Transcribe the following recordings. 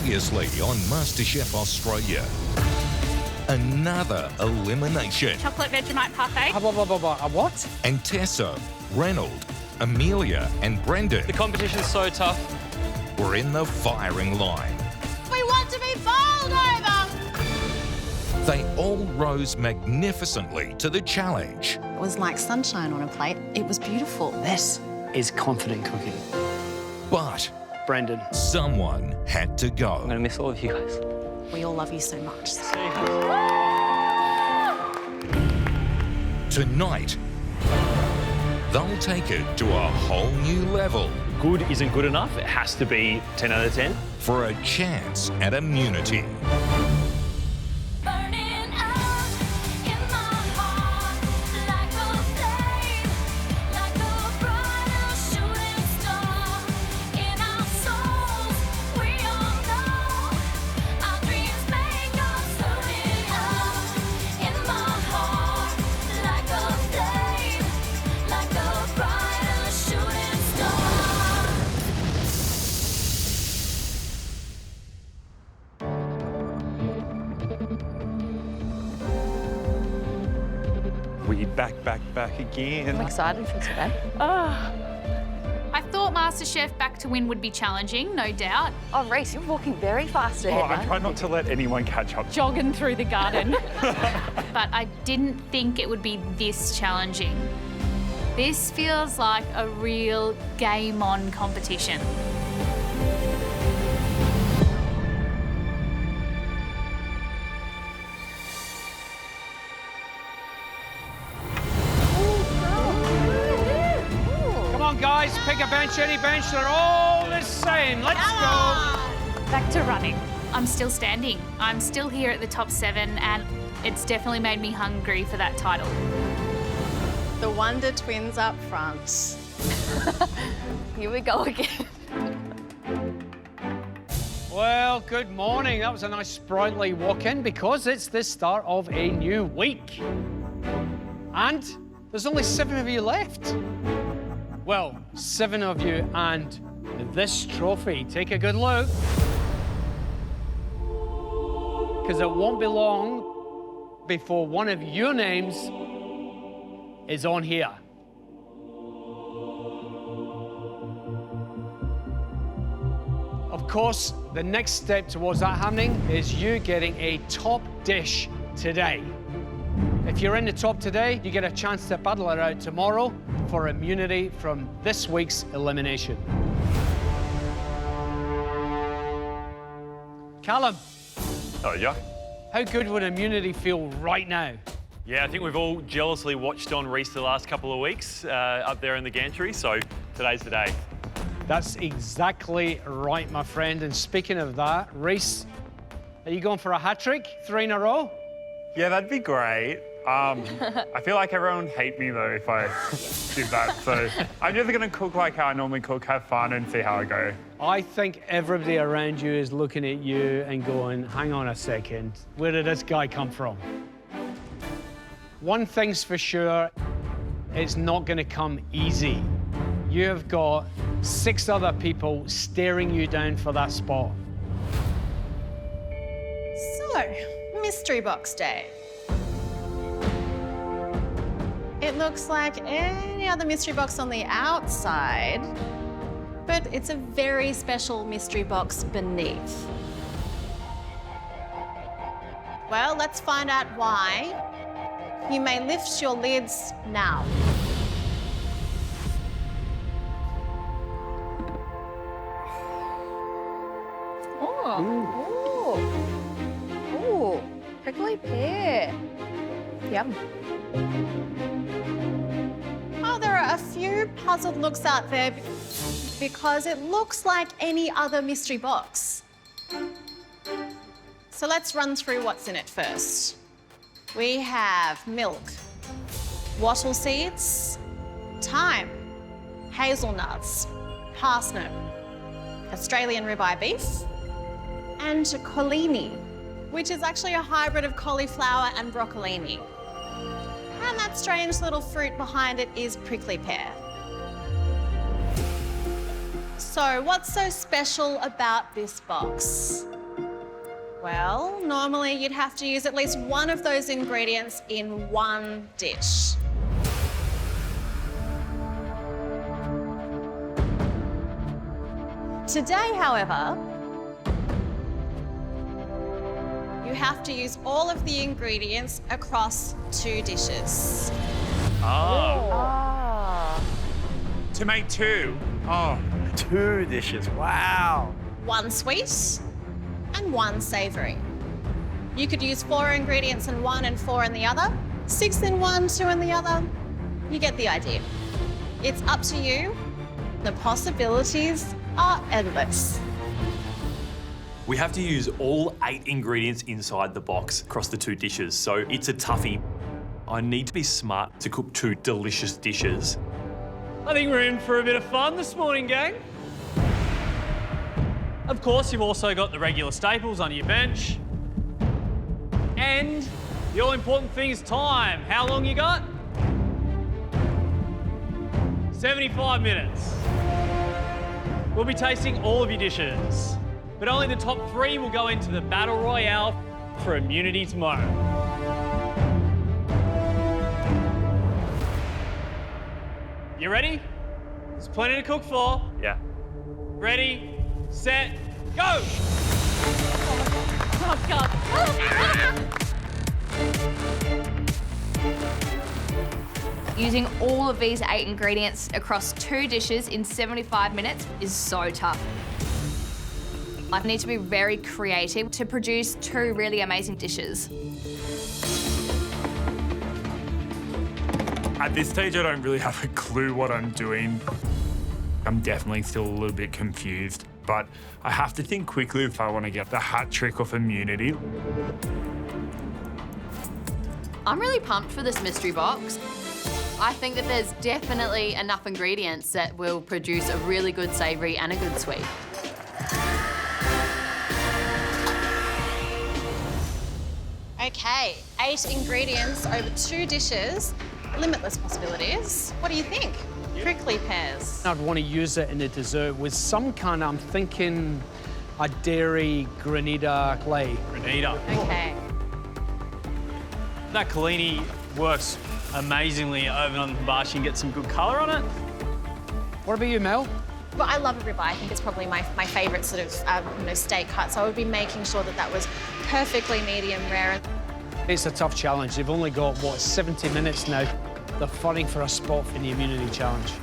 Previously on MasterChef Australia, another elimination. Chocolate Vegemite parfait. A what? And Tessa, Reynold, Amelia and Brendan The competition's so tough. were in the firing line. We want to be bowled over! They all rose magnificently to the challenge. It was like sunshine on a plate. It was beautiful. This is confident cooking. But Brendan. someone had to I'm go. gonna miss all of you guys. We all love you so much. Tonight, they'll take it to a whole new level Good isn't good enough. It has to be 10 out of 10. for a chance at immunity. Burning out in my heart like a flame, like a brighter shooting star. In our souls, we all know our dreams make us burning out in my heart like a flame, like a brighter shooting star. We back again. I'm excited for today. I thought MasterChef Back to Win would be challenging, no doubt. Oh, Reese, you're walking very fast ahead, I try not to let anyone catch up. Jogging through the garden. But I didn't think it would be this challenging. This feels like a real game-on competition. Come on, guys, pick a bench, any bench. They're all the same. Let's go. Back to running. I'm still standing. I'm still here at the top 7, and it's definitely made me hungry for that title. The Wonder Twins up front. Here we go again. Well, good morning. That was a nice sprightly walk-in because it's the start of a new week. And there's only 7 of you left. Well, 7 of you and this trophy. Take a good look. Because it won't be long before one of your names is on here. Of course, the next step towards that happening is you getting a top dish today. If you're in the top today, you get a chance to battle it out tomorrow for immunity from this week's elimination. Callum, Oh, yeah? how good would immunity feel right now? Yeah, I think we've all jealously watched on Reese the last couple of weeks up there in the gantry, so today's the day. That's exactly right, my friend. And speaking of that, Reese, are you going for a hat-trick? 3 in a row? Yeah, that'd be great. I feel like everyone would hate me though if I did that. So I'm just gonna cook like how I normally cook, have fun and see how I go. I think everybody around you is looking at you and going, hang on a second, where did this guy come from? One thing's for sure, it's not gonna come easy. You have got 6 other people staring you down for that spot. So, mystery box day. It looks like any other mystery box on the outside, but it's a very special mystery box beneath. Well, let's find out why. You may lift your lids now. Ooh, prickly pear. Yum. Oh, there are a few puzzled looks out there because it looks like any other mystery box. So let's run through what's in it first. We have milk, wattle seeds, thyme, hazelnuts, parsnip, Australian ribeye beef, and collini, which is actually a hybrid of cauliflower and broccolini. And that strange little fruit behind it is prickly pear. So what's so special about this box? Well, normally you'd have to use at least one of those ingredients in one dish. Today, however, you have to use all of the ingredients across 2 dishes. To make 2. Oh. 2 dishes, wow. 1 sweet and 1 savoury. You could use 4 ingredients in one and 4 in the other, 6 in one, 2 in the other. You get the idea. It's up to you. The possibilities are endless. We have to use all 8 ingredients inside the box across the 2 dishes, so it's a toughie. I need to be smart to cook 2 delicious dishes. I think we're in for a bit of fun this morning, gang. Of course, you've also got the regular staples on your bench. And the all-important thing is time. How long you got? 75 minutes. We'll be tasting all of your dishes, but only the top 3 will go into the Battle Royale for immunity tomorrow. You ready? There's plenty to cook for. Yeah. Ready, set, go! Oh, God. Using all of these 8 ingredients across 2 dishes in 75 minutes is so tough. I need to be very creative to produce 2 really amazing dishes. At this stage, I don't really have a clue what I'm doing. I'm definitely still a little bit confused, but I have to think quickly if I want to get the hat trick of immunity. I'm really pumped for this mystery box. I think that there's definitely enough ingredients that will produce a really good savoury and a good sweet. Okay, 8 ingredients over 2 dishes, limitless possibilities. What do you think? Prickly pears. I'd want to use it in a dessert with some kind, I'm thinking a dairy granita clay. Grenada. Okay. That culinary works amazingly over on the hibachi and get some good colour on it. What about you, Mel? Well, I love a ribeye. I think it's probably my favourite sort of steak cut. So I would be making sure that that was perfectly medium rare. It's a tough challenge. They've only got, what, 70 minutes now. They're fighting for a spot in the immunity challenge.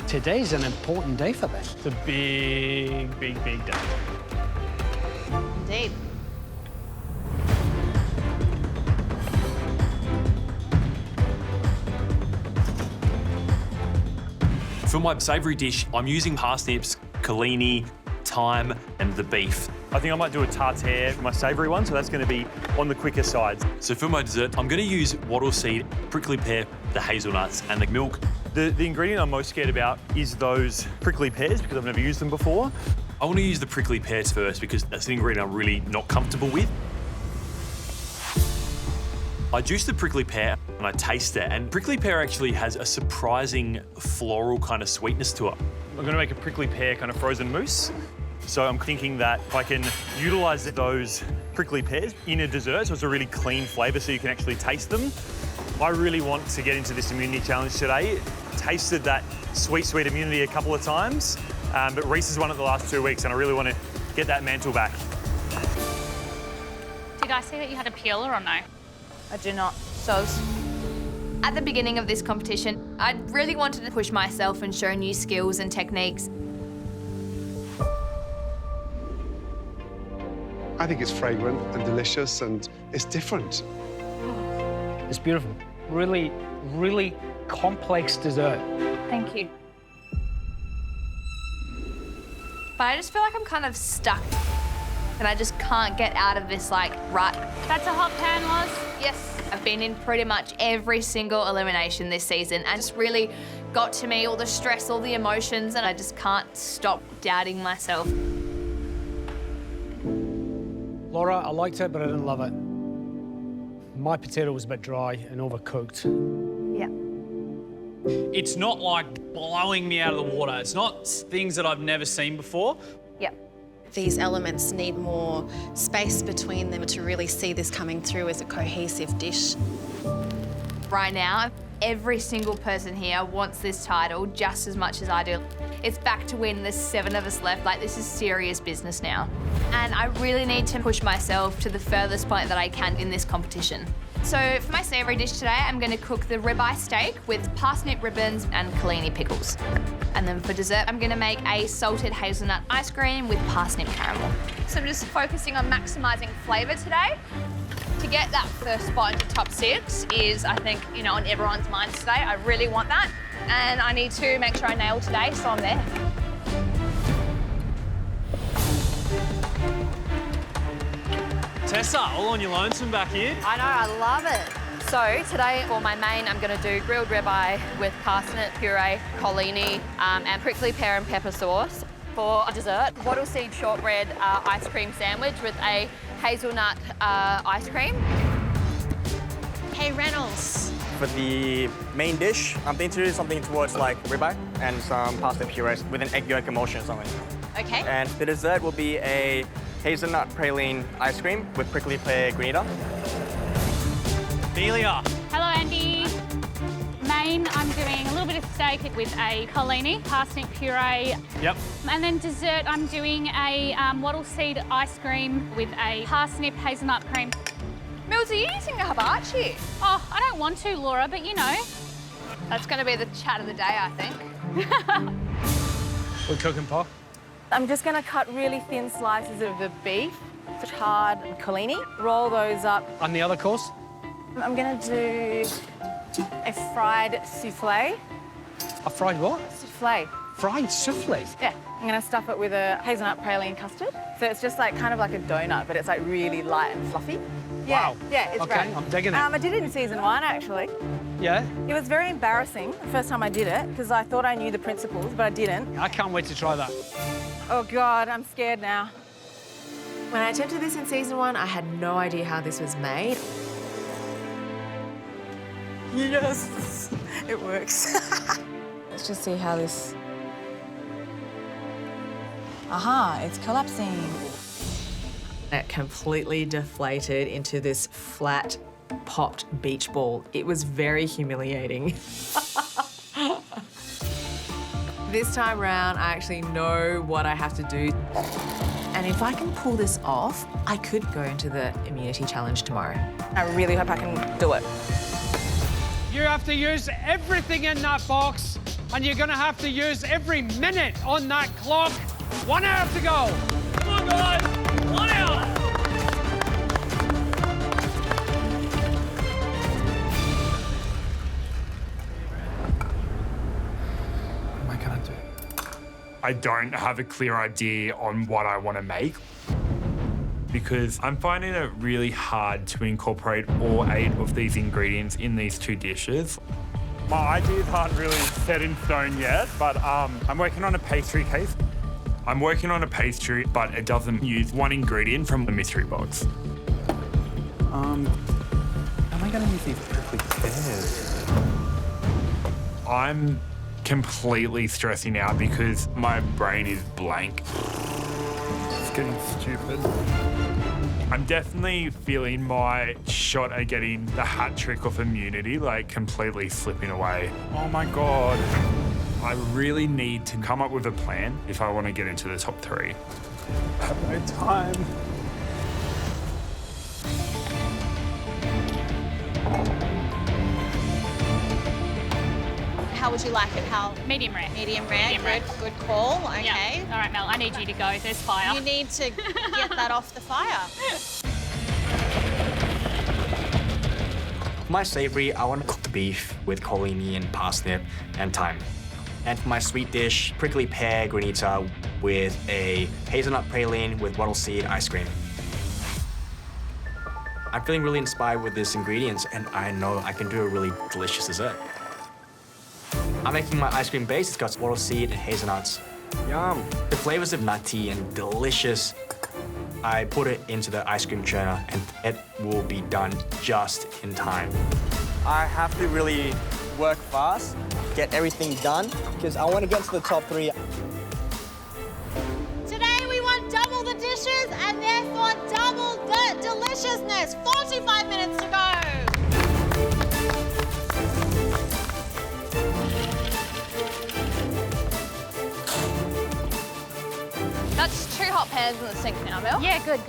Today's an important day for them. It's a big, big, big day. Indeed. For my savoury dish, I'm using parsnips, culinary, thyme, and the beef. I think I might do a tartare for my savoury one, so that's going to be on the quicker side. So for my dessert, I'm going to use wattle seed, prickly pear, the hazelnuts, and the milk. The ingredient I'm most scared about is those prickly pears because I've never used them before. I want to use the prickly pears first because that's an ingredient I'm really not comfortable with. I juice the prickly pear and I taste it, and prickly pear actually has a surprising floral kind of sweetness to it. I'm going to make a prickly pear kind of frozen mousse. So I'm thinking that if I can utilise those prickly pears in a dessert, so it's a really clean flavour so you can actually taste them. I really want to get into this immunity challenge today. Tasted that sweet, sweet immunity a couple of times, but Reese has won it the last 2 weeks and I really want to get that mantle back. Did I see that you had a peeler or no? I do not. Soz. At the beginning of this competition, I really wanted to push myself and show new skills and techniques. I think it's fragrant and delicious and it's different. It's beautiful. Really, really complex dessert. Thank you. But I just feel like I'm kind of stuck and I just can't get out of this, like, rut. That's a hot pan, Loz? Yes. I've been in pretty much every single elimination this season and it's really got to me, all the stress, all the emotions, and I just can't stop doubting myself. Laura, I liked it, but I didn't love it. My potato was a bit dry and overcooked. Yeah. It's not like blowing me out of the water. It's not things that I've never seen before. Yep. These elements need more space between them to really see this coming through as a cohesive dish. Right now, every single person here wants this title just as much as I do. It's back to win. There's 7 of us left. Like, this is serious business now. And I really need to push myself to the furthest point that I can in this competition. So for my savoury dish today, I'm going to cook the ribeye steak with parsnip ribbons and culinary pickles. And then for dessert, I'm going to make a salted hazelnut ice cream with parsnip caramel. So I'm just focusing on maximising flavour today. To get that first spot into top 6 is, I think, you know, on everyone's minds today. I really want that. And I need to make sure I nail today, so I'm there. Tessa, all on your lonesome back here. I know, I love it. So today for my main, I'm going to do grilled ribeye with parsnip puree, collini, and prickly pear and pepper sauce. For dessert, wattle seed shortbread ice cream sandwich with a hazelnut ice cream. Hey, Reynolds. For the main dish, I'm thinking to do something towards like ribeye and some pasta purees with an egg yolk emulsion or something. Okay. And the dessert will be a hazelnut praline ice cream with prickly pear granita. Delia. Hello, Andy. Main, I'm doing a little bit of steak with a collini, parsnip puree. Yep. And then dessert, I'm doing a wattle seed ice cream with a parsnip hazelnut cream. Mills, are you using a hibachi? Oh, I don't want to, Laura, but you know. That's going to be the chat of the day, I think. We're cooking, Paul. I'm just going to cut really thin slices of the beef, hard collini, roll those up. And the other course? I'm going to do a fried souffle. A fried what? Souffle. Fried souffle? Yeah. I'm going to stuff it with a hazelnut praline custard. So it's just like kind of like a donut, but it's like really light and fluffy. Yeah, Wow. yeah, it's Okay, great. I'm digging it. I did it in season 1, actually. Yeah? It was very embarrassing the first time I did it because I thought I knew the principles, but I didn't. I can't wait to try that. Oh, God, I'm scared now. When I attempted this in season 1, I had no idea how this was made. Yes, it works. Let's just see how this... Aha, it's collapsing. It completely deflated into this flat, popped beach ball. It was very humiliating. This time round, I actually know what I have to do. And if I can pull this off, I could go into the immunity challenge tomorrow. I really hope I can do it. You have to use everything in that box, and you're going to have to use every minute on that clock. 1 hour to go. Come on, guys. 1 hour. What am I going to do? I don't have a clear idea on what I want to make because I'm finding it really hard to incorporate all 8 of these ingredients in these 2 dishes. My ideas aren't really set in stone yet, but I'm working on a pastry case. I'm working on a pastry, but it doesn't use 1 ingredient from the mystery box. How am I going to use these prickly pears? I'm completely stressing out because my brain is blank. It's getting stupid. I'm definitely feeling my shot at getting the hat trick of immunity, like completely slipping away. Oh my God. I really need to come up with a plan if I want to get into the top 3. I have no time. How would you like it? How? Medium rare. Medium rare. Medium rare. Good call. Okay. Yeah. All right, Mel, I need you to go. There's fire. You need to get that off the fire. For my savory, I want to cook the beef with collini and parsnip and thyme. And for my sweet dish, prickly pear granita with a hazelnut praline with wattle seed ice cream. I'm feeling really inspired with these ingredients, and I know I can do a really delicious dessert. I'm making my ice cream base. It's got wattle seed and hazelnuts. Yum. The flavors are nutty and delicious. I put it into the ice cream churner, and it will be done just in time. I have to really work fast get everything done because I want to get to the top 3. Today we want double the dishes and therefore double the deliciousness. 45 minutes to go. That's 2 hot pans in the sink now, Mel. Yeah, good.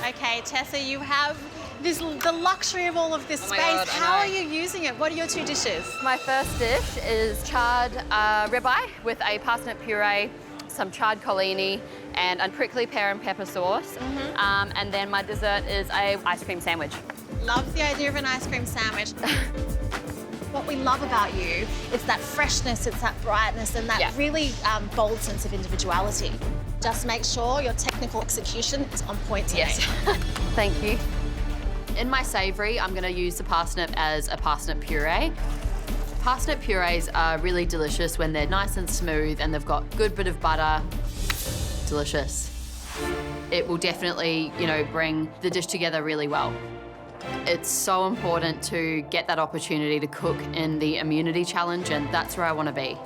Okay, Tessa, you have the luxury of all of this Oh my space. God, I How know. are you using it? What are your 2 dishes? My first dish is charred ribeye with a parsnip puree, some charred collini, and a prickly pear and pepper sauce. And then my dessert is a ice cream sandwich. Love the idea of an ice cream sandwich. What we love about you is that freshness, it's that brightness, and that really bold sense of individuality. Just make sure your technical execution is on point today. Yes. Thank you. In my savoury, I'm going to use the parsnip as a parsnip puree. Parsnip purees are really delicious when they're nice and smooth and they've got good bit of butter. Delicious. It will definitely, you know, bring the dish together really well. It's so important to get that opportunity to cook in the immunity challenge, and that's where I want to be.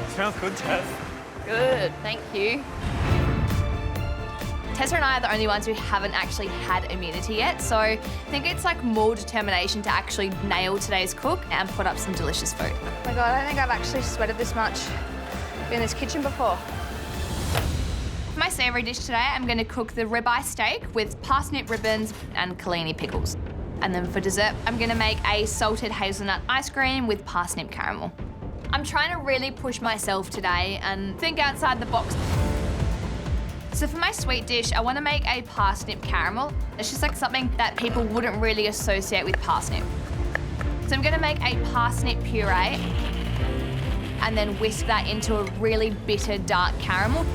Smells good, Tess. Good, thank you. Tessa and I are the only ones who haven't actually had immunity yet, so I think it's like more determination to actually nail today's cook and put up some delicious food. Oh my God, I don't think I've actually sweated this much in this kitchen before. For my savoury dish today, I'm going to cook the ribeye steak with parsnip ribbons and collini pickles. And then for dessert, I'm going to make a salted hazelnut ice cream with parsnip caramel. I'm trying to really push myself today and think outside the box. So for my sweet dish, I want to make a parsnip caramel. It's just like something that people wouldn't really associate with parsnip. So I'm going to make a parsnip puree and then whisk that into a really bitter dark caramel.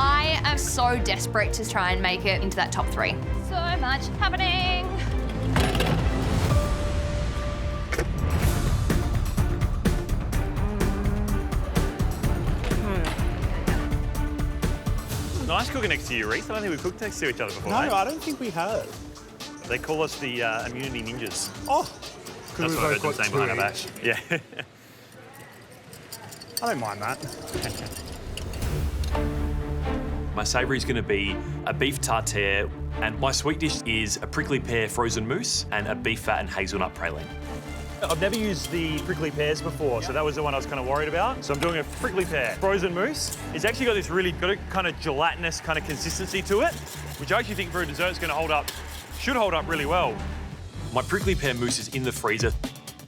I am so desperate to try and make it into that top 3. So much happening. Nice cooking next to you, Reese. I don't think we've cooked next to each other before. No, mate. I don't think we have. They call us the immunity ninjas. Oh, That's what I heard them saying behind our back. Yeah. I don't mind that. My savoury is going to be a beef tartare, and my sweet dish is a prickly pear frozen mousse and a beef fat and hazelnut praline. I've never used the prickly pears before, so that was the one I was kind of worried about. So I'm doing a prickly pear frozen mousse. It's actually got this really good kind of gelatinous kind of consistency to it, which I actually think for a dessert is going to hold up, should hold up really well. My prickly pear mousse is in the freezer,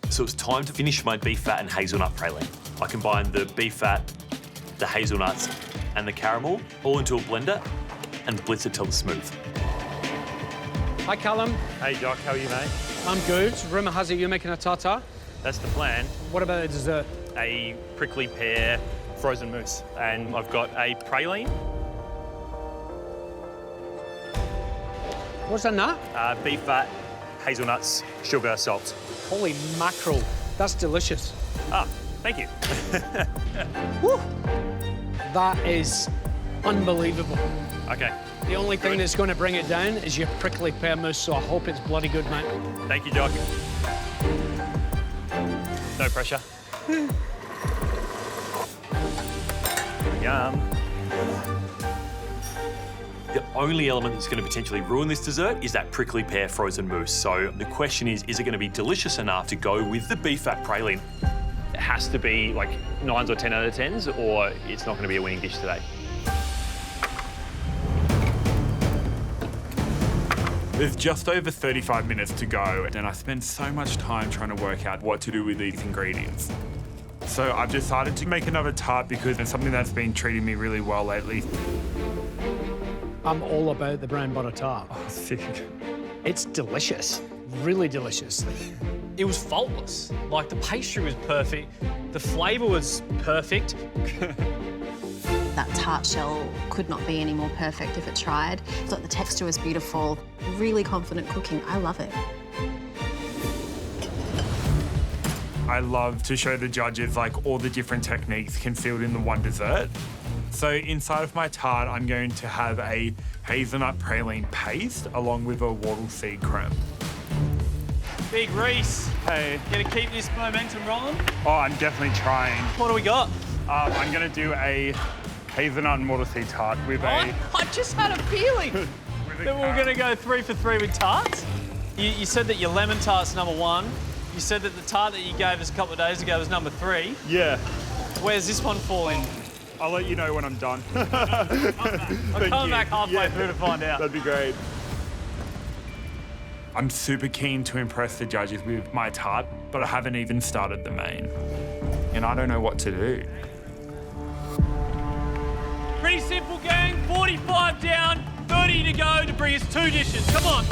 so it's time to finish my beef fat and hazelnut praline. I combine the beef fat, the hazelnuts, and the caramel all into a blender and blitz it till it's smooth. Hi, Callum. Hey, Jock, how are you, mate? I'm good. Rumour has it you're making a tartare. That's the plan. What about the dessert? A prickly pear frozen mousse. And I've got a praline. What's in that? Beef fat, hazelnuts, sugar, salt. Holy mackerel. That's delicious. Ah, thank you. Woo! That is unbelievable. Okay. The only thing that's going to bring it down is your prickly pear mousse, so I hope it's bloody good, mate. Thank you, Jock. No pressure. Yum. The only element that's going to potentially ruin this dessert is that prickly pear frozen mousse. So the question is it going to be delicious enough to go with the beef fat praline? It has to be like 9s or 10 out of 10s, or it's not going to be a winning dish today. There's just over 35 minutes to go, and I spent so much time trying to work out what to do with these ingredients. So I've decided to make another tart because it's something that's been treating me really well lately. I'm all about the brown butter tart. Oh, sick. It's delicious, really delicious. It was faultless. Like, the pastry was perfect, the flavour was perfect. That tart shell could not be any more perfect if it tried. But the texture was beautiful. Really confident cooking. I love it. I love to show the judges like all the different techniques concealed in the one dessert. So inside of my tart, I'm going to have a hazelnut praline paste along with a wattle seed creme. Big Reese. Hey. Gonna keep this momentum rolling? Oh, I'm definitely trying. What do we got? I'm gonna do a hazelnut and water seed tart with I just had a feeling that we were gonna go 3 for 3 with tarts. You said that your lemon tart's number 1. You said that the tart that you gave us a couple of days ago was number 3. Yeah. Where's this one fall in? I'll let you know when I'm done. I'm coming back halfway through to find out. That'd be great. I'm super keen to impress the judges with my tart, but I haven't even started the main. And I don't know what to do. Pretty simple, gang. 45 down, 30 to go to bring us 2 dishes. Come on.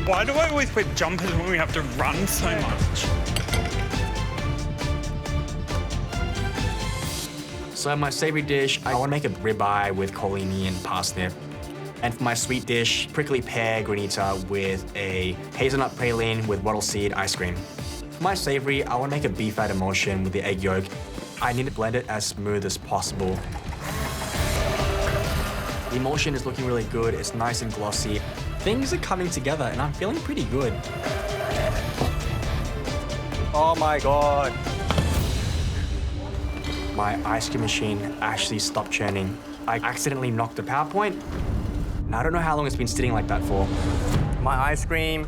Why do I always wear jumpers when we have to run so much? So my savory dish, I want to make a ribeye with collini and parsnip. And for my sweet dish, prickly pear granita with a hazelnut praline with wattle seed ice cream. For my savory, I want to make a beef fat emulsion with the egg yolk. I need to blend it as smooth as possible. The emulsion is looking really good. It's nice and glossy. Things are coming together and I'm feeling pretty good. Oh my God. My ice cream machine actually stopped churning. I accidentally knocked the power point. And I don't know how long it's been sitting like that for. My ice cream.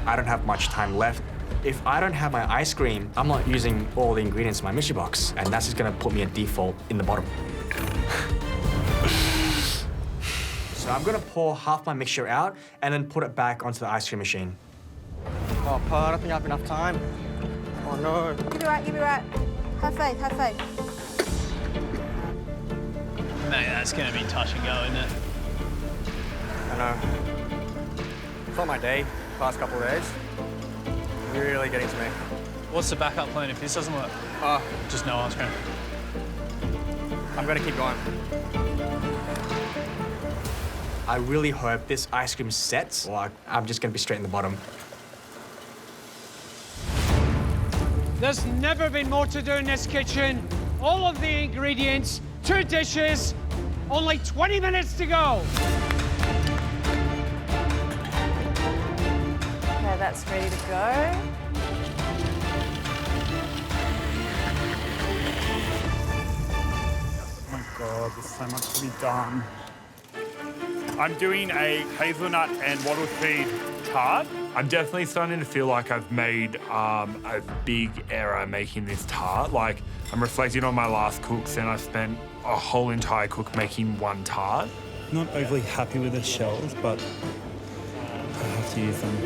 I don't have much time left. If I don't have my ice cream, I'm not using all the ingredients in my mystery box, and that's just gonna put me at default in the bottom. So I'm gonna pour half my mixture out and then put it back onto the ice cream machine. Oh, Pa, I don't think I have enough time. Oh, no. You'll be right, you'll be right. Have faith, have faith. Mate, that's gonna be touch and go, isn't it? I know. It's not my day, past couple of days. Really getting to me. What's the backup plan if this doesn't work? Just no ice cream. I'm gonna keep going. I really hope this ice cream sets, or I'm just gonna be straight in the bottom. There's never been more to do in this kitchen. All of the ingredients, 2 dishes, only 20 minutes to go. Okay, that's ready to go. Oh my God, there's so much to be done. I'm doing a hazelnut and wattle seed tart. I'm definitely starting to feel like I've made a big error making this tart. Like, I'm reflecting on my last cooks and I spent a whole entire cook making 1 tart. Not overly happy with the shells, but I have to use them.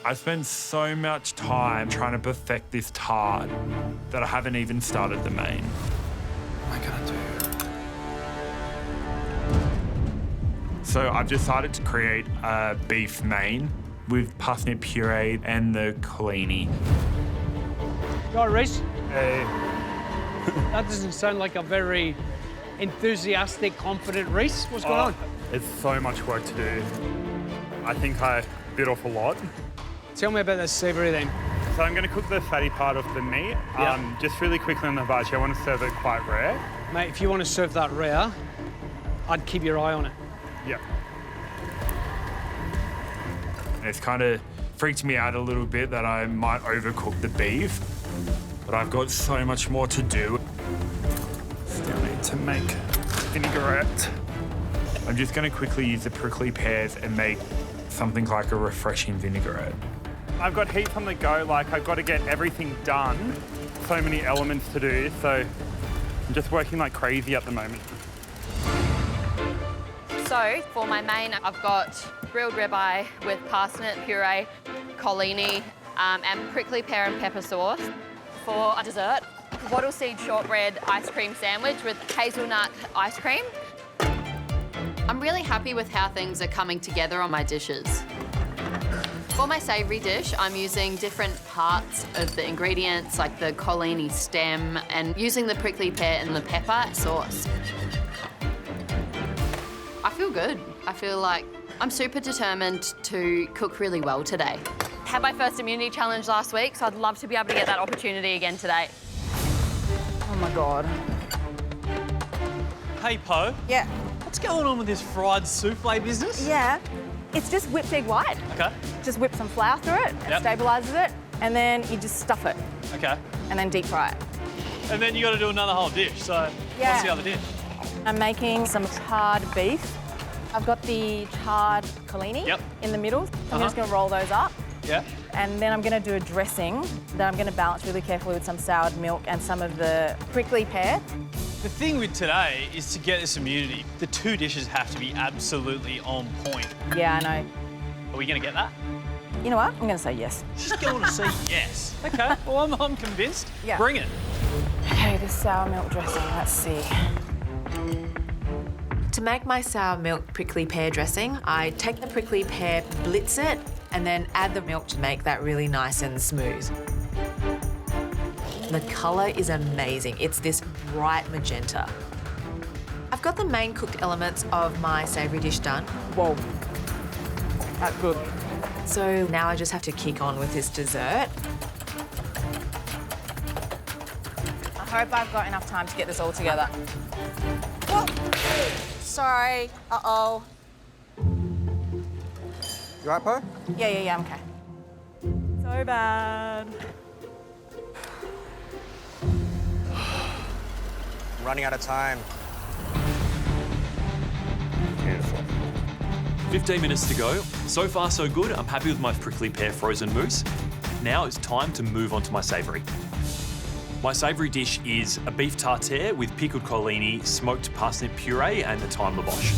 I spent so much time trying to perfect this tart that I haven't even started the main. What am I gonna do? So I've decided to create a beef main with parsnip puree and the collini. Go on, Reese. Hey. That doesn't sound like a very enthusiastic, confident Reese. What's going on? It's so much work to do. I think I bit off a lot. Tell me about this savoury then. So I'm going to cook the fatty part of the meat. Yeah. Just really quickly on the hibachi, I want to serve it quite rare. Mate, if you want to serve that rare, I'd keep your eye on it. Yeah. It's kind of freaked me out a little bit that I might overcook the beef, but I've got so much more to do. Still need to make vinaigrette. I'm just going to quickly use the prickly pears and make something like a refreshing vinaigrette. I've got heaps on the go, like I've got to get everything done. So many elements to do, so I'm just working like crazy at the moment. So for my main, I've got grilled ribeye with parsnip puree, collini, and prickly pear and pepper sauce. For a dessert, wattle seed shortbread ice cream sandwich with hazelnut ice cream. I'm really happy with how things are coming together on my dishes. For my savoury dish, I'm using different parts of the ingredients, like the collini stem, and using the prickly pear and the pepper sauce. I feel good. I feel like I'm super determined to cook really well today. Had my first immunity challenge last week, so I'd love to be able to get that opportunity again today. Oh my God. Hey, Po. Yeah. What's going on with this fried souffle business? Yeah, it's just whipped egg white. Okay. Just whip some flour through it, it stabilises it, and then you just stuff it. Okay. And then deep fry it. And then you got to do another whole dish. So what's the other dish? I'm making some charred beef. I've got the charred collini in the middle. So I'm just going to roll those up. Yeah. And then I'm going to do a dressing that I'm going to balance really carefully with some soured milk and some of the prickly pear. The thing with today is to get this immunity. The two dishes have to be absolutely on point. Yeah, I know. Are we going to get that? You know what? I'm going to say yes. She's going to say yes. Okay, well, I'm convinced. Yeah. Bring it. Okay, the sour milk dressing, let's see. To make my sour milk prickly pear dressing, I take the prickly pear, blitz it, and then add the milk to make that really nice and smooth. The colour is amazing. It's this bright magenta. I've got the main cooked elements of my savoury dish done. Whoa, that's good. So now I just have to kick on with this dessert. I hope I've got enough time to get this all together. Whoa. Sorry, uh-oh. You right, Po? Yeah, I'm okay. So bad. I'm running out of time. Beautiful. 15 minutes to go. So far, so good. I'm happy with my prickly pear frozen mousse. Now it's time to move on to my savoury. My savoury dish is a beef tartare with pickled collini, smoked parsnip puree, and a thyme lavash.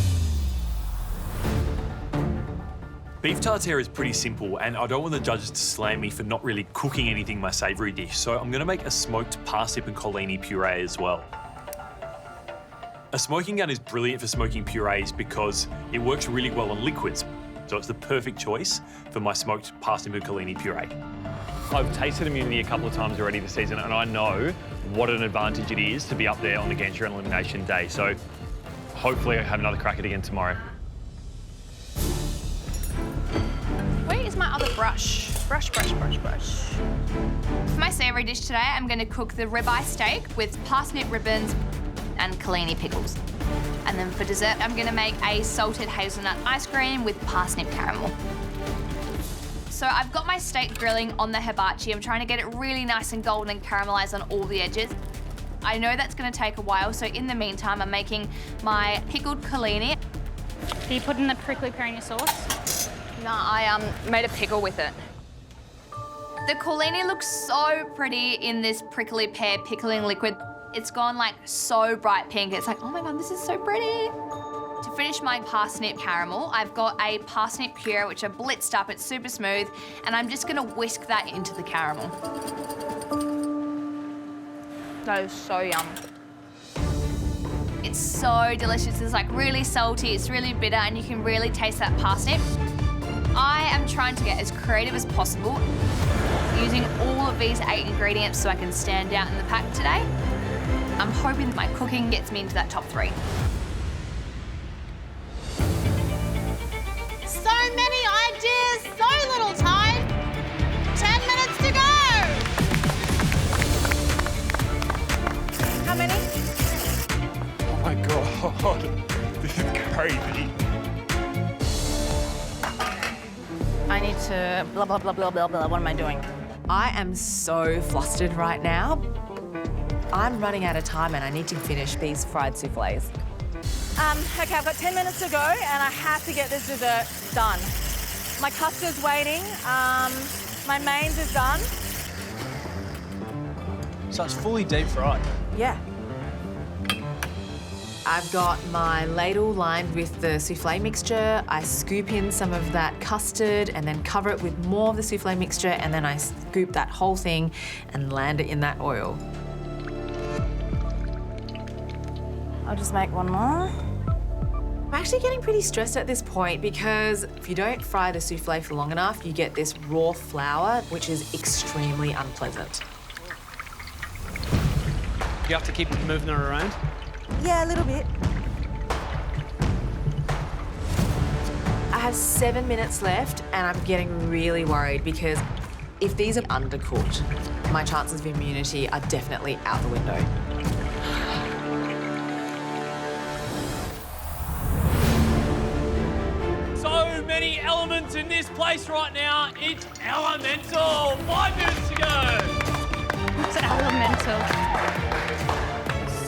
Beef tartare is pretty simple, and I don't want the judges to slam me for not really cooking anything in my savoury dish, so I'm going to make a smoked parsnip and collini puree as well. A smoking gun is brilliant for smoking purees because it works really well on liquids, so it's the perfect choice for my smoked parsnip and collini puree. I've tasted immunity a couple of times already this season, and I know what an advantage it is to be up there on the gantry on elimination day. So hopefully I have another crack at it again tomorrow. Where is my other brush? Brush. For my savoury dish today, I'm going to cook the ribeye steak with parsnip ribbons and collini pickles. And then for dessert, I'm going to make a salted hazelnut ice cream with parsnip caramel. So I've got my steak grilling on the hibachi. I'm trying to get it really nice and golden and caramelised on all the edges. I know that's going to take a while, so in the meantime, I'm making my pickled collini. Do you put in the prickly pear in your sauce? No, I made a pickle with it. The collini looks so pretty in this prickly pear pickling liquid. It's gone like so bright pink. It's like, oh my God, this is so pretty. To finish my parsnip caramel, I've got a parsnip puree which I blitzed up. It's super smooth, and I'm just gonna whisk that into the caramel. That is so yum. It's so delicious. It's like really salty, it's really bitter, and you can really taste that parsnip. I am trying to get as creative as possible, using all of these 8 ingredients so I can stand out in the pack today. I'm hoping that my cooking gets me into that top 3. So many ideas, so little time. 10 minutes to go. How many? Oh my God, this is crazy. I need to blah, blah, blah, blah, blah, blah. What am I doing? I am so flustered right now. I'm running out of time and I need to finish these fried soufflés. Okay, I've got 10 minutes to go and I have to get this dessert done. My custard's waiting. My mains is done. So it's fully deep fried? Yeah. I've got my ladle lined with the soufflé mixture. I scoop in some of that custard and then cover it with more of the soufflé mixture, and then I scoop that whole thing and land it in that oil. I'll just make one more. I'm actually getting pretty stressed at this point because if you don't fry the soufflé for long enough, you get this raw flour, which is extremely unpleasant. You have to keep moving it around? Yeah, a little bit. I have 7 minutes left and I'm getting really worried because if these are undercooked, my chances of immunity are definitely out the window. elements in this place right now. It's elemental. 5 minutes to go. It's elemental.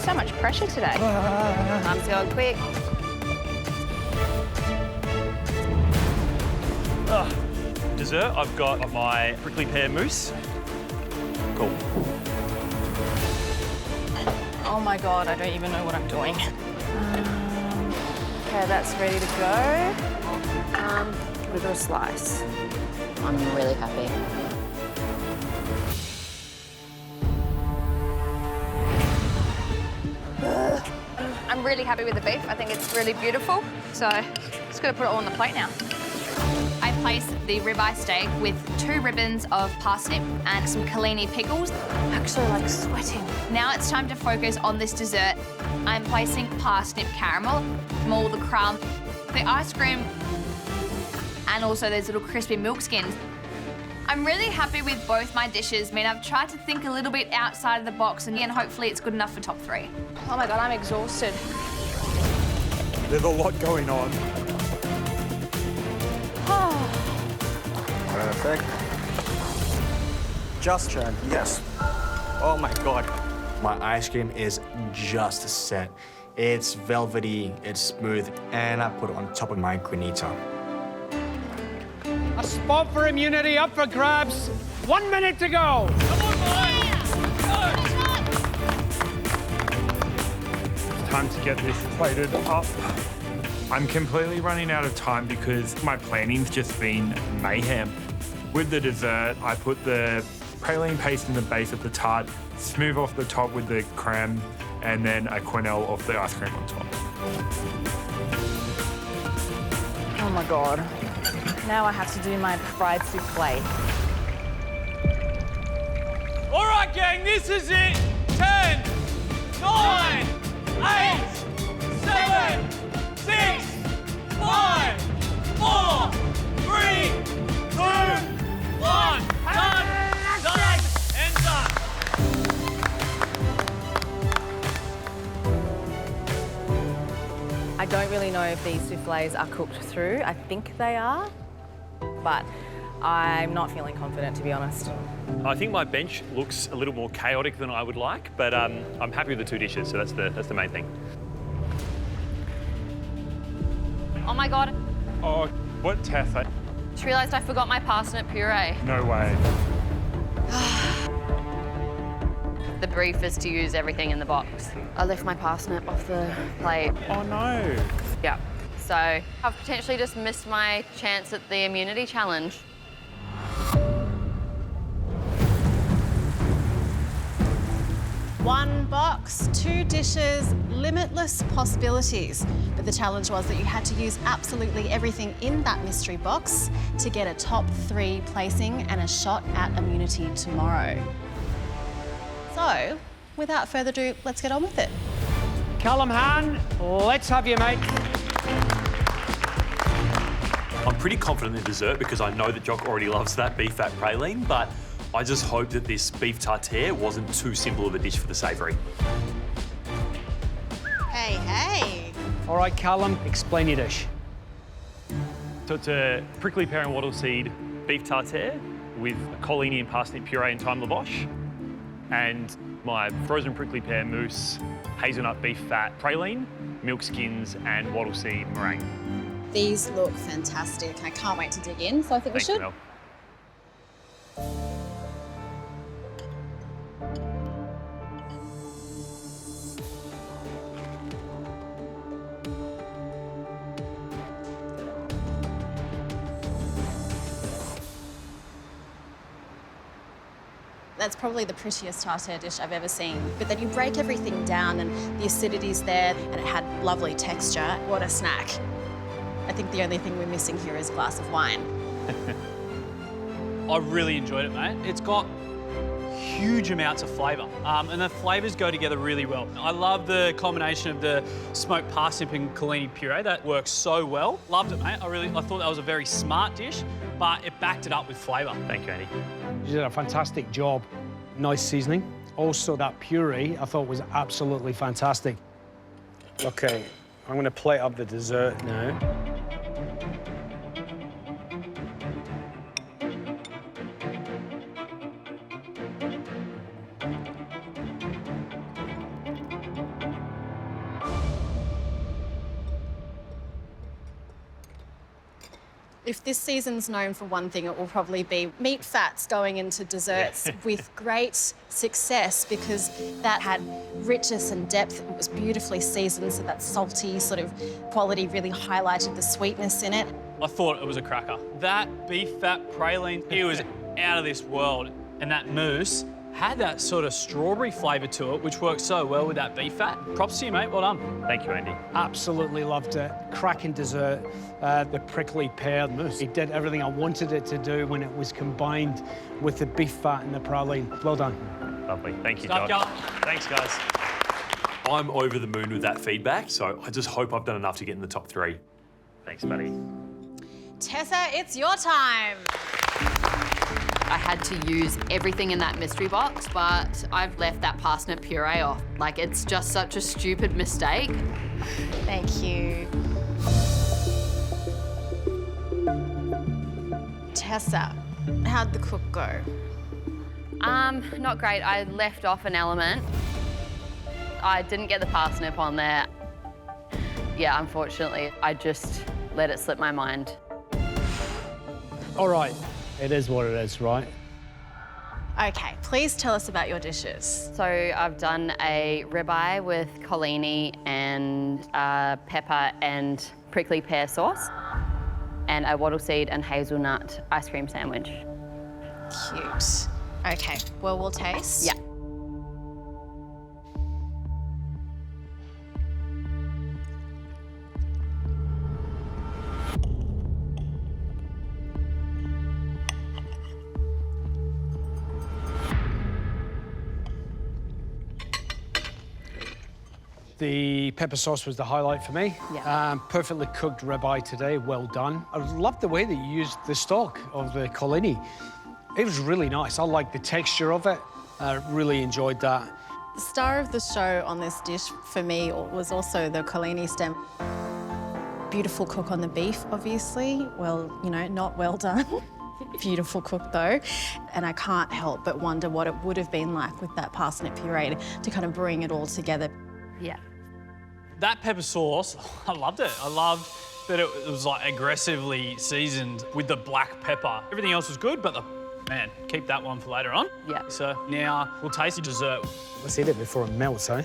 So much pressure today. Time's going quick. Dessert, I've got my prickly pear mousse. Cool. Oh my God, I don't even know what I'm doing. Okay, that's ready to go. We'll do a slice. I'm really happy. I'm really happy with the beef. I think it's really beautiful. So just got to put it all on the plate now. I placed the ribeye steak with 2 ribbons of parsnip and some culinary pickles. I'm actually like sweating. Now it's time to focus on this dessert. I'm placing parsnip caramel, all the crown, the ice cream, and also those little crispy milk skins. I'm really happy with both my dishes. I mean, I've tried to think a little bit outside of the box, and again, hopefully it's good enough for top 3. Oh my God, I'm exhausted. There's a lot going on. Perfect. Just churn, yes. Oh my God. My ice cream is just set. It's velvety, it's smooth, and I put it on top of my granita. A spot for immunity up for grabs. 1 minute to go. Come on, boys. It's time to get this plated up. I'm completely running out of time because my planning's just been mayhem. With the dessert, I put the praline paste in the base of the tart, smooth off the top with the creme, and then a quenelle off the ice cream on top. Oh my God. Now I have to do my fried souffle. All right, gang, this is it. 10, 9, 8, 7, 6, 5, 4, 3, 2, 1. Done, done, and done. I don't really know if these soufflés are cooked through. I think they are, but I'm not feeling confident, to be honest. I think my bench looks a little more chaotic than I would like, but I'm happy with the 2 dishes, so that's the main thing. Oh my God. Oh, what Tess? I Just realised I forgot my parsnip puree. No way. The brief is to use everything in the box. I left my parsnip off the plate. Oh no. Yeah. So I've potentially just missed my chance at the immunity challenge. One box, 2 dishes, limitless possibilities. But the challenge was that you had to use absolutely everything in that mystery box to get a top 3 placing and a shot at immunity tomorrow. So, without further ado, let's get on with it. Callum Han, let's have you, mate. I'm pretty confident in the dessert because I know that Jock already loves that beef fat praline, but I just hope that this beef tartare wasn't too simple of a dish for the savoury. Hey, hey. All right, Callum, explain your dish. So it's a prickly pear and wattle seed beef tartare with collini and parsnip puree and thyme lavash, and my frozen prickly pear mousse, hazelnut beef fat praline, milk skins, and wattle seed meringue. These look fantastic. I can't wait to dig in, so I think we should. Mel. That's probably the prettiest tartare dish I've ever seen. But then you break everything down and the acidity's there and it had lovely texture. What a snack. I think the only thing we're missing here is a glass of wine. I really enjoyed it, mate. It's got huge amounts of flavour, and the flavours go together really well. I love the combination of the smoked parsnip and collini puree. That works so well. Loved it, mate. I thought that was a very smart dish, but it backed it up with flavour. Thank you, Andy. You did a fantastic job. Nice seasoning. Also, that puree I thought was absolutely fantastic. Okay, I'm going to plate up the dessert now. If this season's known for one thing, it will probably be meat fats going into desserts with great success because that had richness and depth. It was beautifully seasoned, so that salty sort of quality really highlighted the sweetness in it. I thought it was a cracker. That beef fat praline, it was out of this world. And that mousse had that sort of strawberry flavour to it, which worked so well with that beef fat. Props to you, mate. Well done. Thank you, Andy. Absolutely loved it. Cracking dessert. The prickly pear mousse. It did everything I wanted it to do when it was combined with the beef fat and the praline. Well done. Lovely. Thank you, Stop, John. John. Thanks, guys. I'm over the moon with that feedback, so I just hope I've done enough to get in the top 3. Thanks, buddy. Tessa, it's your time. I had to use everything in that mystery box, but I've left that parsnip puree off. Like, it's just such a stupid mistake. Thank you. Tessa, how'd the cook go? Not great. I left off an element. I didn't get the parsnip on there. Yeah, unfortunately, I just let it slip my mind. All right. It is what it is, right? Okay, please tell us about your dishes. So I've done a ribeye with collini and pepper and prickly pear sauce, and a wattle seed and hazelnut ice cream sandwich. Cute. Okay, well, we'll taste. Yeah. The pepper sauce was the highlight for me. Yeah. Perfectly cooked ribeye today, well done. I loved the way that you used the stock of the collini. It was really nice. I liked the texture of it. I really enjoyed that. The star of the show on this dish for me was also the collini stem. Beautiful cook on the beef, obviously. Well, you know, not well done. Beautiful cook though. And I can't help but wonder what it would have been like with that parsnip puree to kind of bring it all together. Yeah. That pepper sauce, I loved it. I loved that it was like aggressively seasoned with the black pepper. Everything else was good, but man, keep that one for later on. Yeah. So now we'll taste the dessert. Let's eat it before it melts, eh?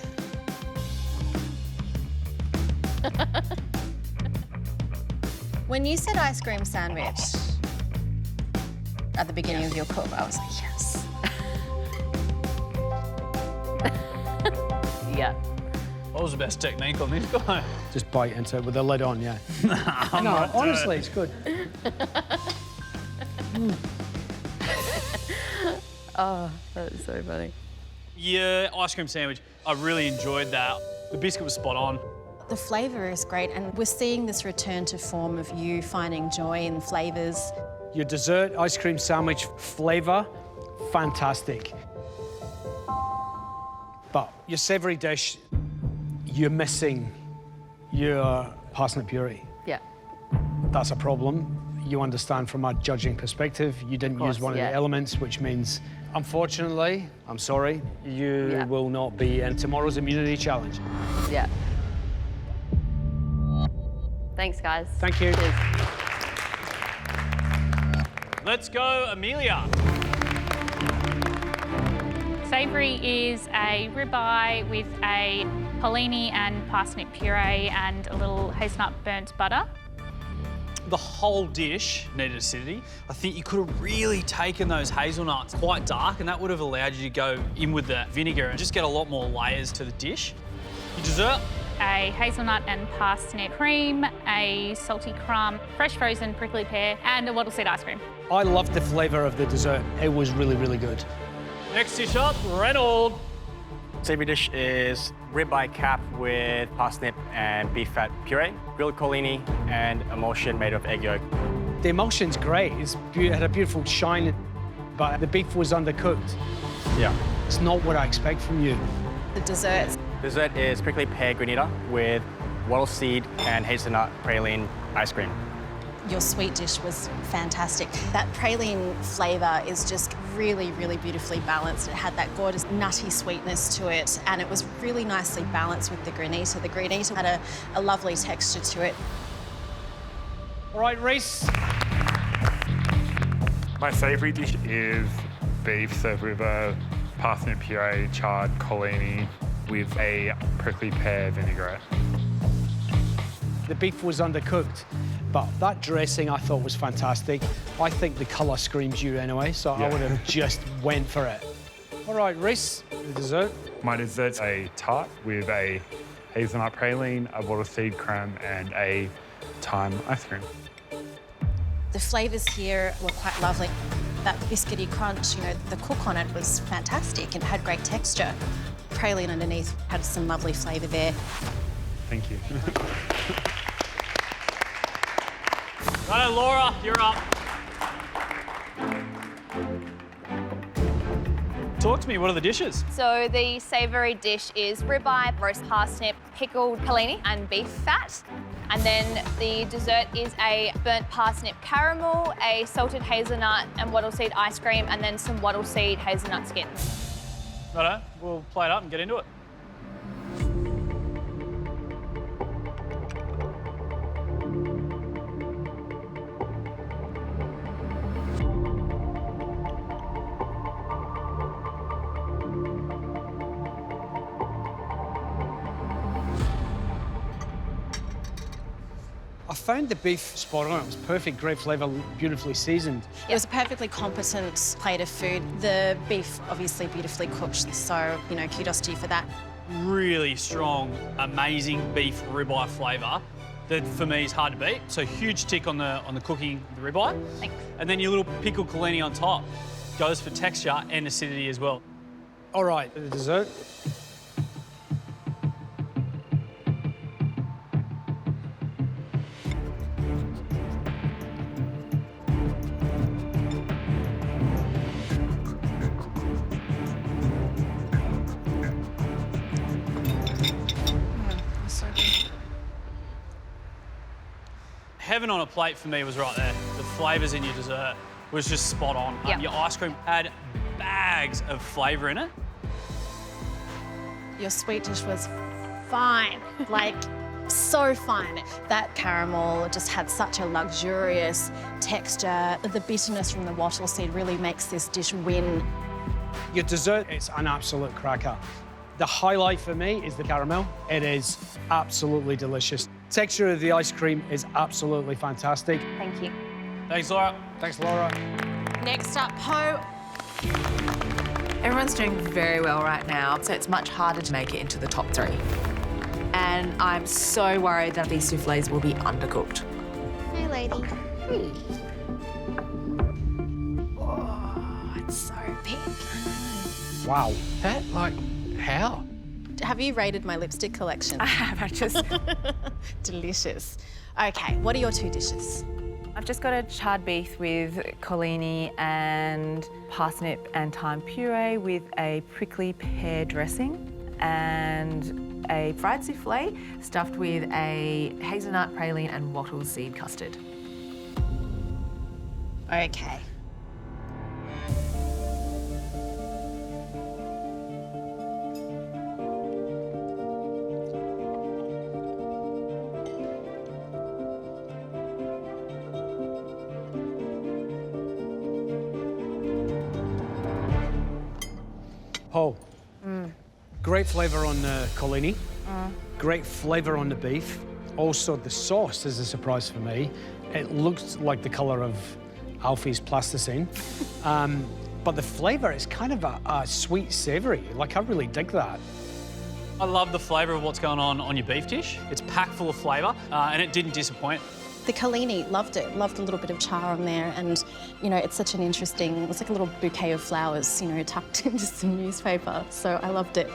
When you said ice cream sandwich at the beginning of your cook, I was like, yes. Yeah. What was the best technique on this guy? Just bite into it with the lid on, yeah. I'm No, not doing honestly, it. it's good. Oh, that's so funny. Yeah, ice cream sandwich. I really enjoyed that. The biscuit was spot on. The flavour is great, and we're seeing this return to form of you finding joy in flavours. Your dessert ice cream sandwich flavour, fantastic. But your savoury dish, you're missing your parsnip puree. Yeah. That's a problem. You understand from a judging perspective, you didn't use one of yeah. the elements, which means, unfortunately, I'm sorry, you will not be in tomorrow's immunity challenge. Yeah. Thanks, guys. Thank you. Cheers. Let's go, Amelia. Savoury is a ribeye with a collini and parsnip puree and a little hazelnut burnt butter. The whole dish needed acidity. I think you could have really taken those hazelnuts quite dark, and that would have allowed you to go in with the vinegar and just get a lot more layers to the dish. Your dessert? A hazelnut and parsnip cream, a salty crumb, fresh frozen prickly pear, and a wattle seed ice cream. I loved the flavour of the dessert. It was really, really good. Next dish up, Reynold. Savoury dish is ribeye cap with parsnip and beef fat puree, grilled collini, and emulsion made of egg yolk. The emulsion's great. It had a beautiful shine, but the beef was undercooked. Yeah. It's not what I expect from you. The desserts. Dessert is prickly pear granita with wattle seed and hazelnut praline ice cream. Your sweet dish was fantastic. That praline flavour is just really, really beautifully balanced. It had that gorgeous nutty sweetness to it, and it was really nicely balanced with the granita. The granita had a lovely texture to it. All right, Reese, My favourite dish is beef served with a parsnip puree, charred collini with a prickly pear vinaigrette. The beef was undercooked, but that dressing I thought was fantastic. I think the colour screams you anyway, so I would have just went for it. All right, Reese, the dessert. My dessert's a tart with a hazelnut praline, a water seed creme, and a thyme ice cream. The flavours here were quite lovely. That biscuity crunch, you know, the cook on it was fantastic and had great texture. Praline underneath had some lovely flavour there. Thank you. Righto, Laura, you're up. Talk to me, what are the dishes? So the savoury dish is ribeye, roast parsnip, pickled collini and beef fat. And then the dessert is a burnt parsnip caramel, a salted hazelnut and wattle seed ice cream, and then some wattle seed hazelnut skins. Righto, we'll play it up and get into it. I found the beef spot on. It was perfect, great flavour, beautifully seasoned. It was a perfectly competent plate of food. The beef, obviously, beautifully cooked, so, you know, kudos to you for that. Really strong, amazing beef ribeye flavour that for me is hard to beat. So huge tick on the cooking of the ribeye. Thanks. And then your little pickled collini on top goes for texture and acidity as well. All right, the dessert. Heaven on a plate for me was right there. The flavours in your dessert was just spot on. Yep. Your ice cream had bags of flavour in it. Your sweet dish was fine, like so fine. That caramel just had such a luxurious texture. The bitterness from the wattle seed really makes this dish win. Your dessert is an absolute cracker. The highlight for me is the caramel. It is absolutely delicious. Texture of the ice cream is absolutely fantastic. Thank you. Thanks, Laura. Thanks, Laura. Next up, Poe. Everyone's doing very well right now, so it's much harder to make it into the top 3. And I'm so worried that these soufflés will be undercooked. Hey, lady. Oh, it's so big. Wow. That, how? Have you rated my lipstick collection? I have, I just... Delicious. Okay, what are your 2 dishes? I've just got a charred beef with collini and parsnip and thyme puree with a prickly pear dressing and a fried soufflé stuffed with a hazelnut praline and wattle seed custard. Okay. Oh, great flavour on the collini, great flavour on the beef. Also, the sauce is a surprise for me. It looks like the colour of Alfie's plasticine, but the flavour is kind of a sweet savoury. Like, I really dig that. I love the flavour of what's going on your beef dish. It's packed full of flavour and it didn't disappoint. The collini, loved it. Loved a little bit of char on there, and you know, it's such an interesting. It's like a little bouquet of flowers, you know, tucked into some newspaper. So I loved it.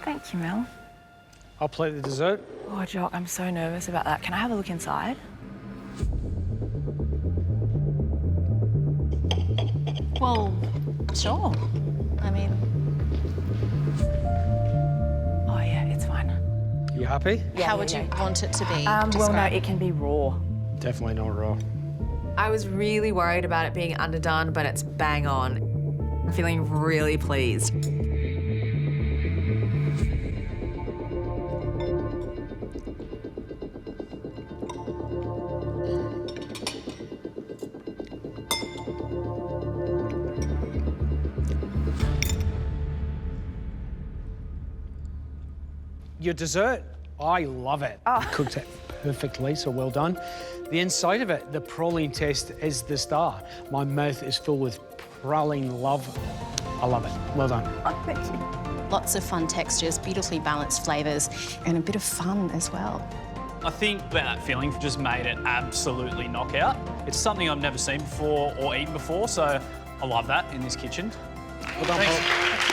Thank you, Mel. I'll plate the dessert. Oh, Jock, I'm so nervous about that. Can I have a look inside? Well, sure. I mean, Oh, yeah, it's fine. You happy? how would you want it to be? Well, no, described? it can be raw. Definitely not raw. I was really worried about it being underdone, but it's bang on. I'm feeling really pleased. Your dessert, I love it. Oh. You cooked it perfectly, so well done. The inside of it, the praline taste is the star. My mouth is full with praline love. I love it. Well done. Oh, thank you. Lots of fun textures, beautifully balanced flavours, and a bit of fun as well. I think that feeling just made it absolutely knockout. It's something I've never seen before or eaten before, so I love that in this kitchen. Well done, Thanks. Paul.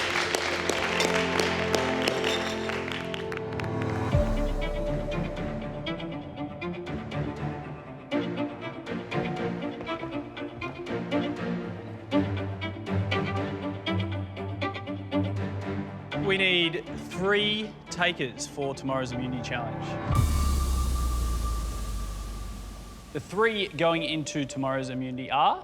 We need 3 takers for tomorrow's immunity challenge. The 3 going into tomorrow's immunity are...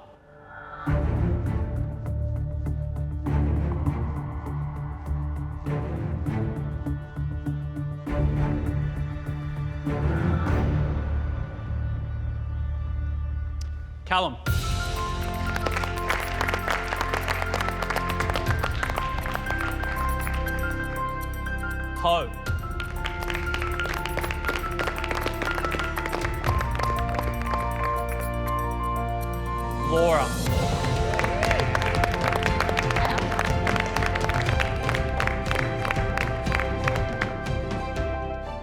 Callum. Ho. Laura.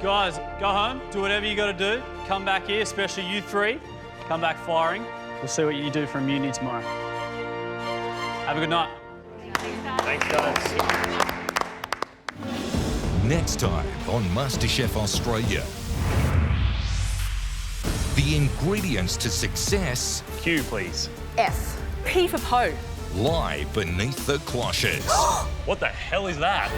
Guys, go home, do whatever you got to do. Come back here, especially you 3. Come back firing. We'll see what you do for immunity tomorrow. Have a good night. Thanks, guys. Next time on MasterChef Australia. The ingredients to success Q, please. F. P for Poe. lie beneath the cloches. What the hell is that?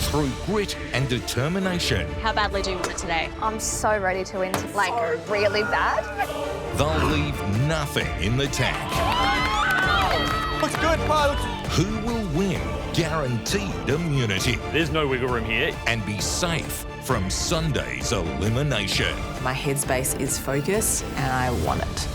Through grit and determination, How badly do you want it today? I'm so ready to win, like really bad. they'll leave nothing in the tank. Looks good, Pie. Who will win guaranteed immunity? There's no wiggle room here. And be safe from Sunday's elimination. My headspace is focus and I want it.